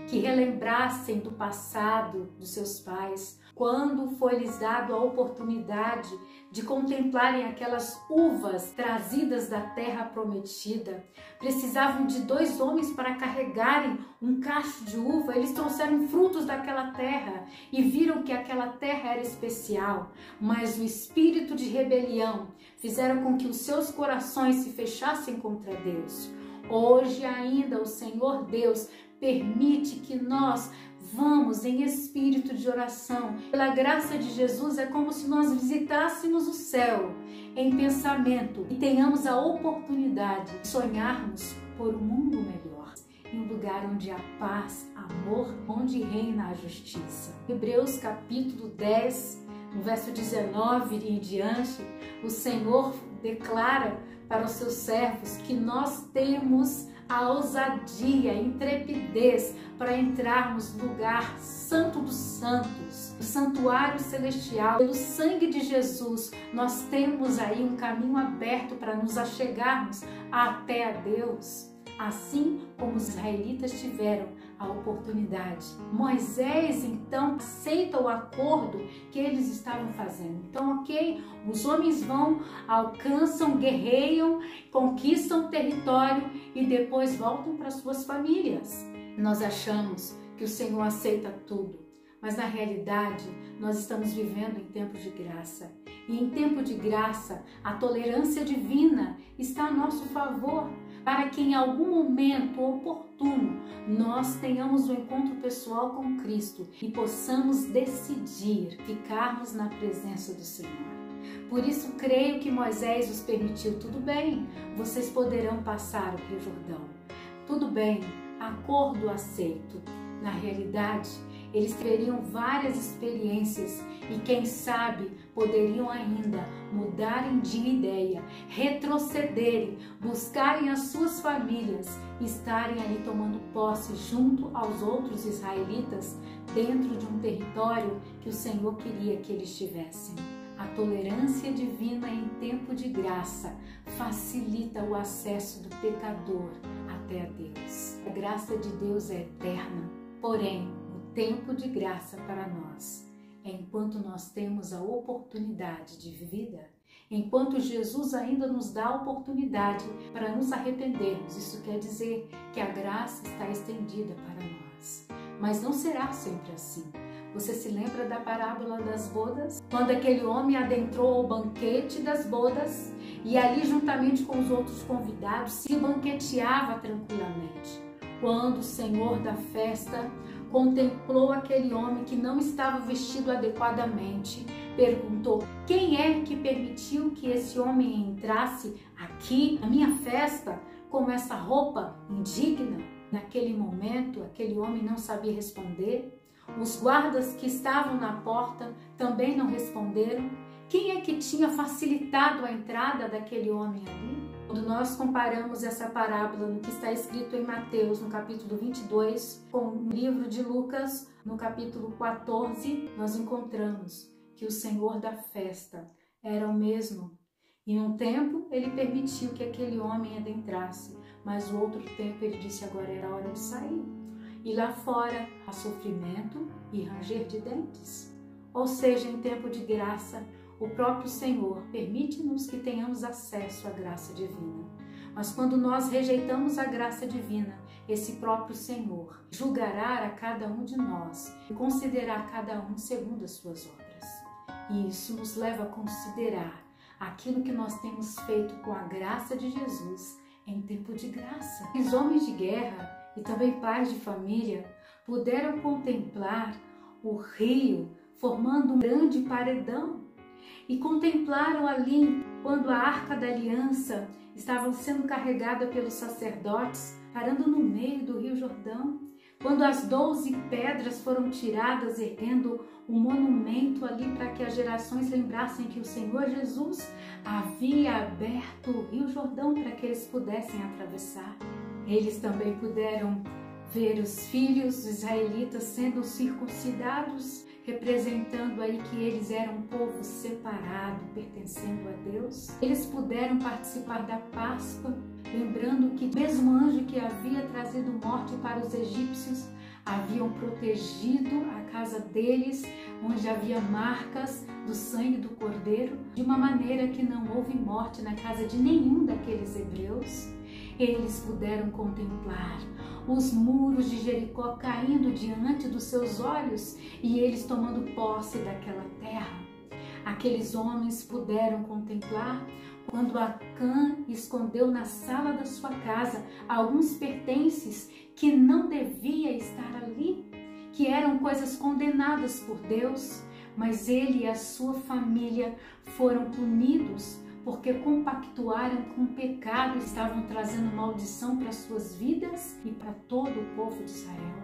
que relembrassem do passado dos seus pais, quando foi-lhes dado a oportunidade de contemplarem aquelas uvas trazidas da terra prometida. Precisavam de 2 homens para carregarem um cacho de uva. Eles trouxeram frutos daquela terra e viram que aquela terra era especial, mas o espírito de rebelião fizeram com que os seus corações se fechassem contra Deus. Hoje ainda o Senhor Deus permite que nós vamos em espírito de oração. Pela graça de Jesus, é como se nós visitássemos o céu em pensamento e tenhamos a oportunidade de sonharmos por um mundo melhor, em um lugar onde há paz, amor, onde reina a justiça. Hebreus capítulo 10, no verso 19 e em diante, o Senhor declara para os seus servos que nós temos a ousadia, a intrepidez para entrarmos no lugar santo dos santos, o santuário celestial. Pelo sangue de Jesus, nós temos aí um caminho aberto para nos achegarmos até a Deus, assim como os israelitas tiveram a oportunidade. Moisés, então, aceita o acordo que eles estavam fazendo. Então, ok, os homens vão, alcançam, guerreiam, conquistam o território e depois voltam para suas famílias. Nós achamos que o Senhor aceita tudo, mas na realidade nós estamos vivendo em tempo de graça. E em tempo de graça, a tolerância divina está a nosso favor, para que em algum momento oportuno nós tenhamos um encontro pessoal com Cristo e possamos decidir ficarmos na presença do Senhor. Por isso creio que Moisés os permitiu. Tudo bem, vocês poderão passar o Rio Jordão. Tudo bem, acordo aceito. Na realidade, eles teriam várias experiências e quem sabe poderiam ainda mudarem de ideia, retrocederem, buscarem as suas famílias e estarem ali tomando posse junto aos outros israelitas dentro de um território que o Senhor queria que eles tivessem. A tolerância divina em tempo de graça facilita o acesso do pecador até a Deus. A graça de Deus é eterna, porém, o tempo de graça para nós é enquanto nós temos a oportunidade de vida, enquanto Jesus ainda nos dá a oportunidade para nos arrependermos. Isso quer dizer que a graça está estendida para nós, mas não será sempre assim. Você se lembra da parábola das bodas? Quando aquele homem adentrou ao banquete das bodas e ali juntamente com os outros convidados se banqueteava tranquilamente. Quando o Senhor da festa contemplou aquele homem que não estava vestido adequadamente, perguntou: quem é que permitiu que esse homem entrasse aqui na minha festa com essa roupa indigna? Naquele momento, aquele homem não sabia responder. Os guardas que estavam na porta também não responderam. Quem é que tinha facilitado a entrada daquele homem ali? Quando nós comparamos essa parábola no que está escrito em Mateus, no capítulo 22, com o livro de Lucas, no capítulo 14, nós encontramos que o Senhor da festa era o mesmo. Em um tempo, ele permitiu que aquele homem adentrasse, mas no outro tempo ele disse: agora era hora de sair. E lá fora há sofrimento e ranger de dentes. Ou seja, em tempo de graça, o próprio Senhor permite-nos que tenhamos acesso à graça divina. Mas quando nós rejeitamos a graça divina, esse próprio Senhor julgará a cada um de nós e considerará cada um segundo as suas obras. E isso nos leva a considerar aquilo que nós temos feito com a graça de Jesus em tempo de graça. Os homens de guerra e também pais de família puderam contemplar o rio formando um grande paredão e contemplaram ali quando a Arca da Aliança estava sendo carregada pelos sacerdotes, parando no meio do Rio Jordão, quando as 12 pedras foram tiradas, erguendo um monumento ali para que as gerações lembrassem que o Senhor Jesus havia aberto o Rio Jordão para que eles pudessem atravessar. Eles também puderam ver os filhos israelitas sendo circuncidados, representando aí que eles eram um povo separado, pertencendo a Deus. Eles puderam participar da Páscoa, lembrando que mesmo o anjo que havia trazido morte para os egípcios haviam protegido a casa deles, onde havia marcas do sangue do Cordeiro, de uma maneira que não houve morte na casa de nenhum daqueles hebreus. Eles puderam contemplar os muros de Jericó caindo diante dos seus olhos e eles tomando posse daquela terra. Aqueles homens puderam contemplar quando Acã escondeu na sala da sua casa alguns pertences que não devia estar ali, que eram coisas condenadas por Deus, mas ele e a sua família foram punidos porque compactuaram com o pecado e estavam trazendo maldição para suas vidas e para todo o povo de Israel.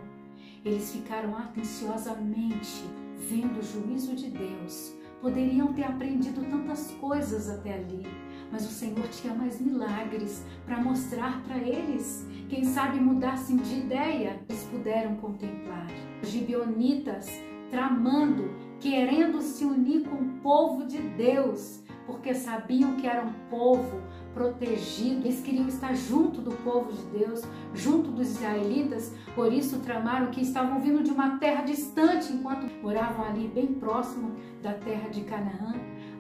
Eles ficaram atenciosamente vendo o juízo de Deus. Poderiam ter aprendido tantas coisas até ali, mas o Senhor tinha mais milagres para mostrar para eles. Quem sabe mudassem de ideia, eles puderam contemplar. Os gibeonitas tramando, querendo se unir com o povo de Deus, porque sabiam que era um povo protegido, eles queriam estar junto do povo de Deus, junto dos israelitas, por isso tramaram que estavam vindo de uma terra distante, enquanto moravam ali bem próximo da terra de Canaã,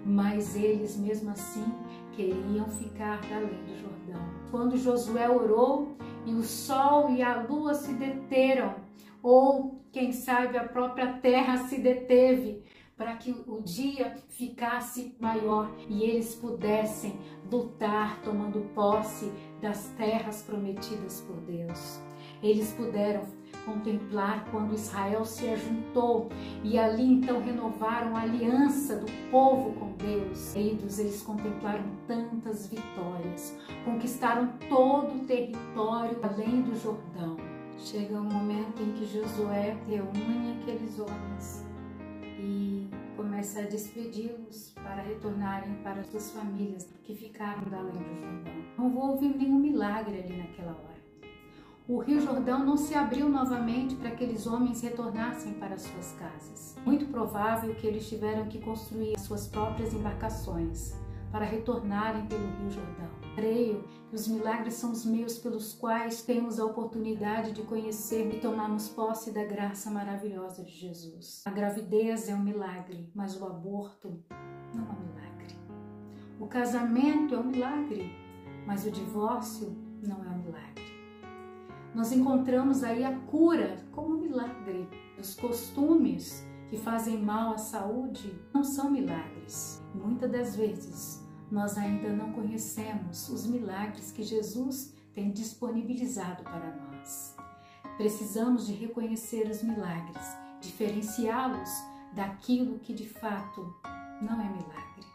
mas eles mesmo assim queriam ficar além do Jordão. Quando Josué orou e o sol e a lua se deteram, ou quem sabe a própria terra se deteve, para que o dia ficasse maior e eles pudessem lutar tomando posse das terras prometidas por Deus. Eles puderam contemplar quando Israel se ajuntou e ali então renovaram a aliança do povo com Deus. Eles contemplaram tantas vitórias, conquistaram todo o território além do Jordão. Chega um momento em que Josué reúne aqueles homens e começa a despedi-los para retornarem para suas famílias que ficaram além do Jordão. Não houve nenhum milagre ali naquela hora. O Rio Jordão não se abriu novamente para que aqueles homens retornassem para suas casas. Muito provável que eles tiveram que construir suas próprias embarcações para retornarem pelo Rio Jordão. Creio que os milagres são os meios pelos quais temos a oportunidade de conhecer e tomarmos posse da graça maravilhosa de Jesus. A gravidez é um milagre, mas o aborto não é um milagre. O casamento é um milagre, mas o divórcio não é um milagre. Nós encontramos aí a cura como um milagre. Os costumes que fazem mal à saúde não são milagres. Muitas das vezes nós ainda não conhecemos os milagres que Jesus tem disponibilizado para nós. Precisamos de reconhecer os milagres, diferenciá-los daquilo que de fato não é milagre,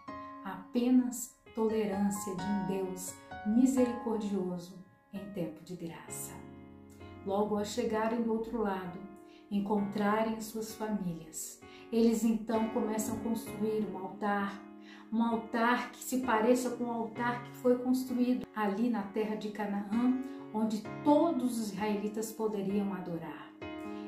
apenas tolerância de um Deus misericordioso em tempo de graça. Logo ao chegarem do outro lado, encontrarem suas famílias, eles então começam a construir um altar que se pareça com o altar que foi construído ali na terra de Canaã, onde todos os israelitas poderiam adorar.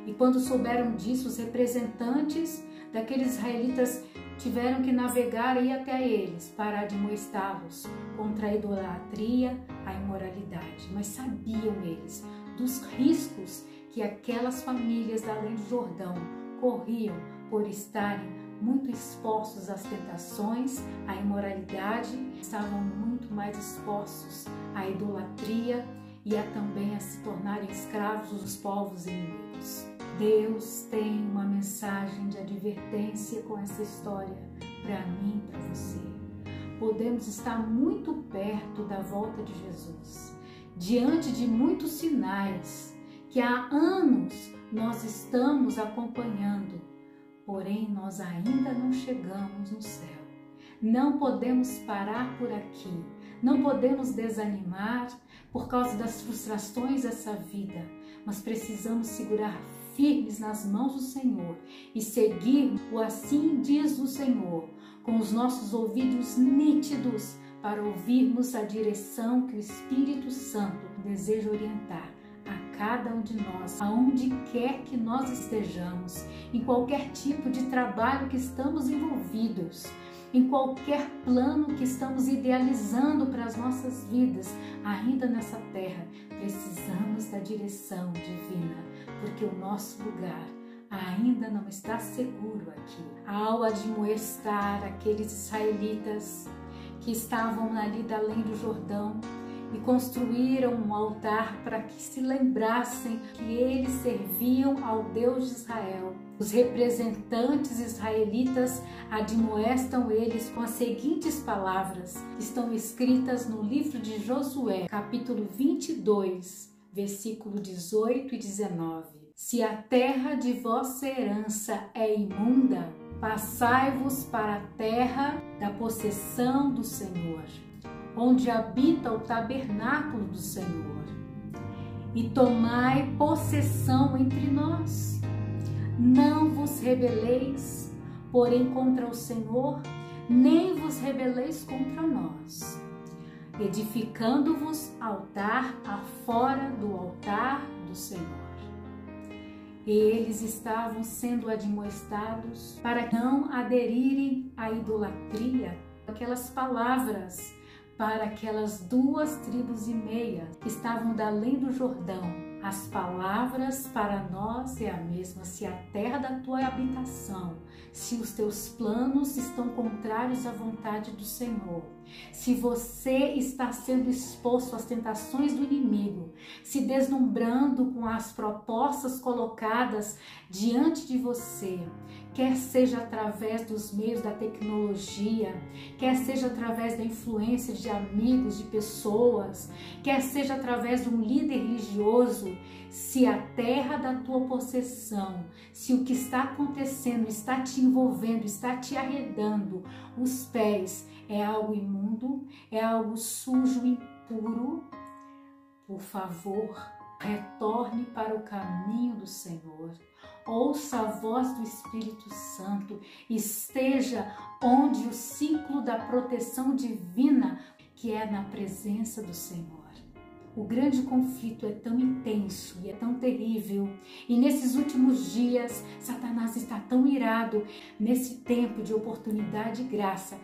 E quando souberam disso, os representantes daqueles israelitas tiveram que navegar e ir até eles para admoestá-los contra a idolatria, a imoralidade. Mas sabiam eles dos riscos que aquelas famílias além do Jordão corriam por estarem muito expostos às tentações, à imoralidade, estavam muito mais expostos à idolatria e também a se tornarem escravos dos povos inimigos. Deus tem uma mensagem de advertência com essa história para mim e para você. Podemos estar muito perto da volta de Jesus, diante de muitos sinais que há anos nós estamos acompanhando, porém nós ainda não chegamos no céu. Não podemos parar por aqui, não podemos desanimar por causa das frustrações dessa vida, mas precisamos segurar firmes nas mãos do Senhor e seguir o assim diz o Senhor, com os nossos ouvidos nítidos para ouvirmos a direção que o Espírito Santo deseja orientar a cada um de nós, aonde quer que nós estejamos, em qualquer tipo de trabalho que estamos envolvidos, em qualquer plano que estamos idealizando para as nossas vidas, ainda nessa terra, precisamos da direção divina, porque o nosso lugar ainda não está seguro aqui. Ao admoestar aqueles israelitas que estavam ali da além do Jordão e construíram um altar para que se lembrassem que eles serviam ao Deus de Israel, os representantes israelitas admoestam eles com as seguintes palavras, que estão escritas no livro de Josué, capítulo 22, versículo 18 e 19. Se a terra de vossa herança é imunda, passai-vos para a terra da possessão do Senhor, onde habita o tabernáculo do Senhor, e tomai possessão entre nós. Não vos rebeleis, porém, contra o Senhor, nem vos rebeleis contra nós, edificando-vos altar afora do altar do Senhor. Eles estavam sendo admoestados para não aderirem à idolatria, aquelas palavras para aquelas 2,5 tribos que estavam da além do Jordão. As palavras para nós é a mesma. Se a terra da tua habitação, se os teus planos estão contrários à vontade do Senhor, se você está sendo exposto às tentações do inimigo, se deslumbrando com as propostas colocadas diante de você, quer seja através dos meios da tecnologia, quer seja através da influência de amigos, de pessoas, quer seja através de um líder religioso, se a terra da tua possessão, se o que está acontecendo está te envolvendo, está te arredando os pés, é algo imundo, é algo sujo, impuro, por favor, retorne para o caminho do Senhor. Ouça a voz do Espírito Santo, esteja onde o ciclo da proteção divina, que é na presença do Senhor. O grande conflito é tão intenso e é tão terrível, e nesses últimos dias Satanás está tão irado, nesse tempo de oportunidade e graça,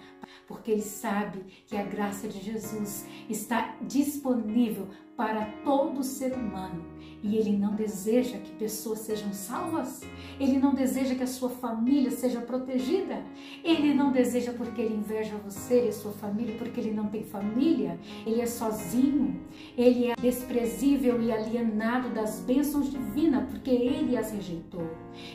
porque ele sabe que a graça de Jesus está disponível para todo ser humano. E ele não deseja que pessoas sejam salvas, ele não deseja que a sua família seja protegida, ele não deseja porque ele inveja você e a sua família, porque ele não tem família, ele é sozinho, ele é desprezível e alienado das bênçãos divinas, porque ele as rejeitou.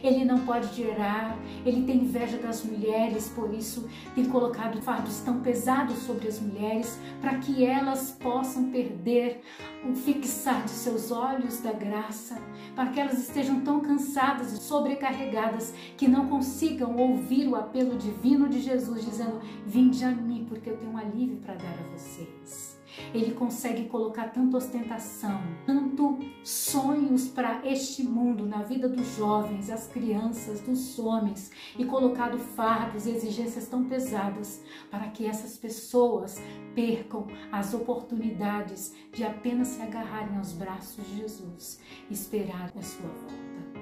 Ele não pode gerar, ele tem inveja das mulheres, por isso tem colocado fardos tão pesados sobre as mulheres, para que elas possam perder o fixar de seus olhos da graça, para que elas estejam tão cansadas e sobrecarregadas que não consigam ouvir o apelo divino de Jesus, dizendo: vinde a mim, porque eu tenho um alívio para dar a vocês. Ele consegue colocar tanta ostentação, tanto sonhos para este mundo, na vida dos jovens, das crianças, dos homens, e colocado fardos e exigências tão pesadas para que essas pessoas percam as oportunidades de apenas se agarrarem aos braços de Jesus e esperar a sua volta.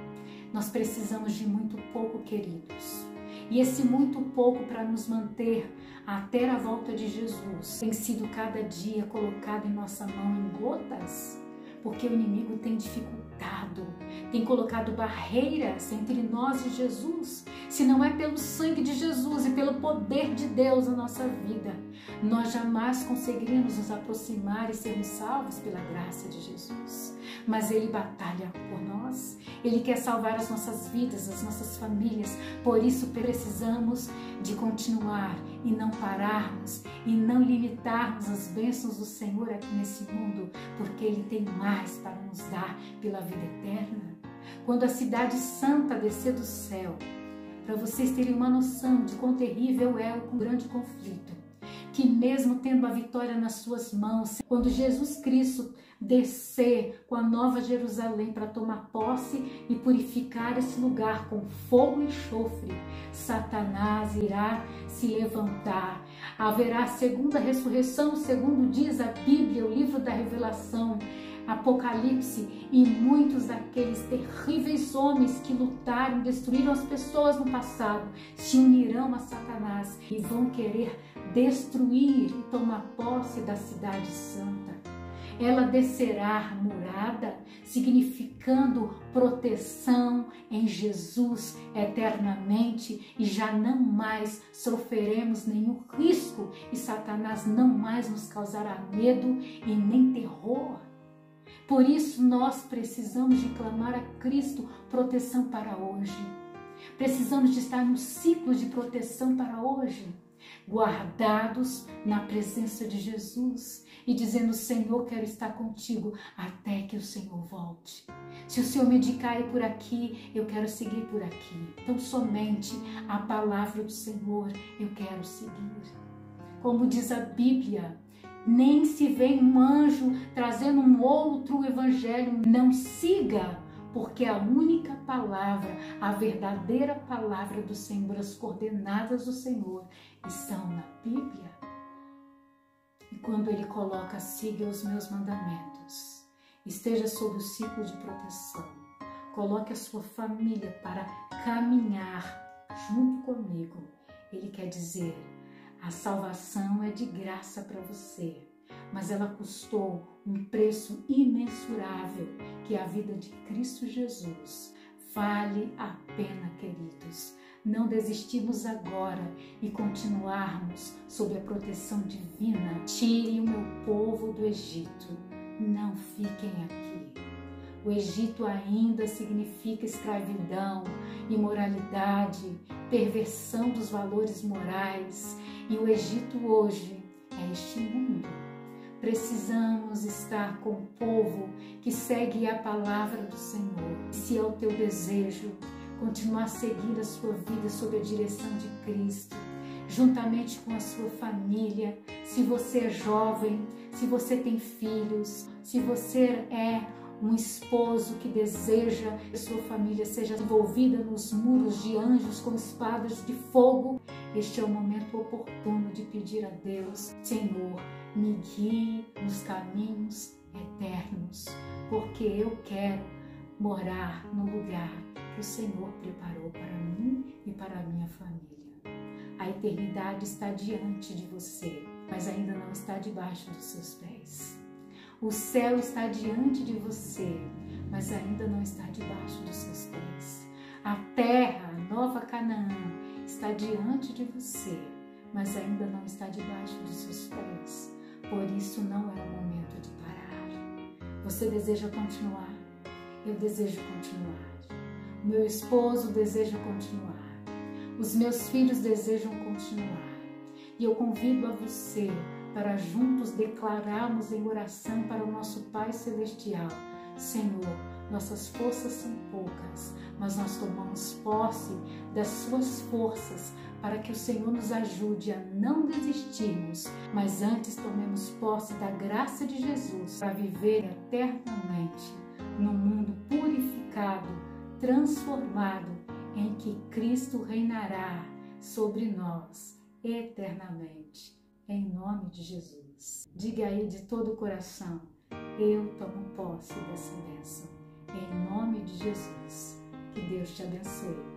Nós precisamos de muito pouco, queridos. E esse muito pouco para nos manter até a volta de Jesus tem sido cada dia colocado em nossa mão em gotas, porque o inimigo tem dificultado limitado, tem colocado barreiras entre nós e Jesus. Se não é pelo sangue de Jesus e pelo poder de Deus na nossa vida, nós jamais conseguiríamos nos aproximar e sermos salvos pela graça de Jesus. Mas Ele batalha por nós, Ele quer salvar as nossas vidas, as nossas famílias. Por isso precisamos de continuar e não pararmos e não limitarmos as bênçãos do Senhor aqui nesse mundo, porque Ele tem mais para nos dar pela vida eterna. Quando a cidade santa descer do céu, para vocês terem uma noção de quão terrível é o grande conflito, que mesmo tendo a vitória nas suas mãos, quando Jesus Cristo descer com a nova Jerusalém para tomar posse e purificar esse lugar com fogo e enxofre, Satanás irá se levantar. Haverá a segunda ressurreição, segundo diz a Bíblia, o livro da Revelação, Apocalipse, e muitos daqueles terríveis homens que lutaram, destruíram as pessoas no passado, se unirão a Satanás e vão querer destruir e tomar posse da cidade santa. Ela descerá murada, significando proteção em Jesus eternamente, e já não mais sofreremos nenhum risco e Satanás não mais nos causará medo e nem terror. Por isso nós precisamos de clamar a Cristo proteção para hoje. Precisamos de estar no ciclo de proteção para hoje, guardados na presença de Jesus e dizendo: Senhor, quero estar contigo até que o Senhor volte. Se o Senhor me indicar ir por aqui, eu quero seguir por aqui. Então somente a palavra do Senhor eu quero seguir. Como diz a Bíblia, nem se vem um anjo trazendo um outro evangelho, não siga, porque a única palavra, a verdadeira palavra do Senhor, as coordenadas do Senhor estão na Bíblia. E quando Ele coloca: siga os meus mandamentos, esteja sob o ciclo de proteção, coloque a sua família para caminhar junto comigo, Ele quer dizer: a salvação é de graça para você, mas ela custou um preço imensurável, que é a vida de Cristo Jesus. Vale a pena, queridos, não desistirmos agora e continuarmos sob a proteção divina. Tire o meu povo do Egito, não fiquem aqui. O Egito ainda significa escravidão, imoralidade, perversão dos valores morais. E o Egito hoje é este mundo. Precisamos estar com o povo que segue a palavra do Senhor. Se é o teu desejo continuar a seguir a sua vida sob a direção de Cristo, juntamente com a sua família, se você é jovem, se você tem filhos, se você é um esposo que deseja que a sua família seja envolvida nos muros de anjos com espadas de fogo, este é o momento oportuno de pedir a Deus: Senhor, me guie nos caminhos eternos, porque eu quero morar no lugar que o Senhor preparou para mim e para a minha família. A eternidade está diante de você, mas ainda não está debaixo dos seus pés. O céu está diante de você, mas ainda não está debaixo dos seus pés. A terra, a nova Canaã, está diante de você, mas ainda não está debaixo dos seus pés. Por isso não é o momento de parar. Você deseja continuar? Eu desejo continuar. O meu esposo deseja continuar. Os meus filhos desejam continuar. E eu convido a você para juntos declararmos em oração para o nosso Pai Celestial: Senhor, nossas forças são poucas, mas nós tomamos posse das suas forças para que o Senhor nos ajude a não desistirmos, mas antes tomemos posse da graça de Jesus para viver eternamente num mundo purificado, transformado, em que Cristo reinará sobre nós eternamente. Em nome de Jesus. Diga aí de todo o coração: eu tomo posse dessa bênção. Em nome de Jesus. Que Deus te abençoe.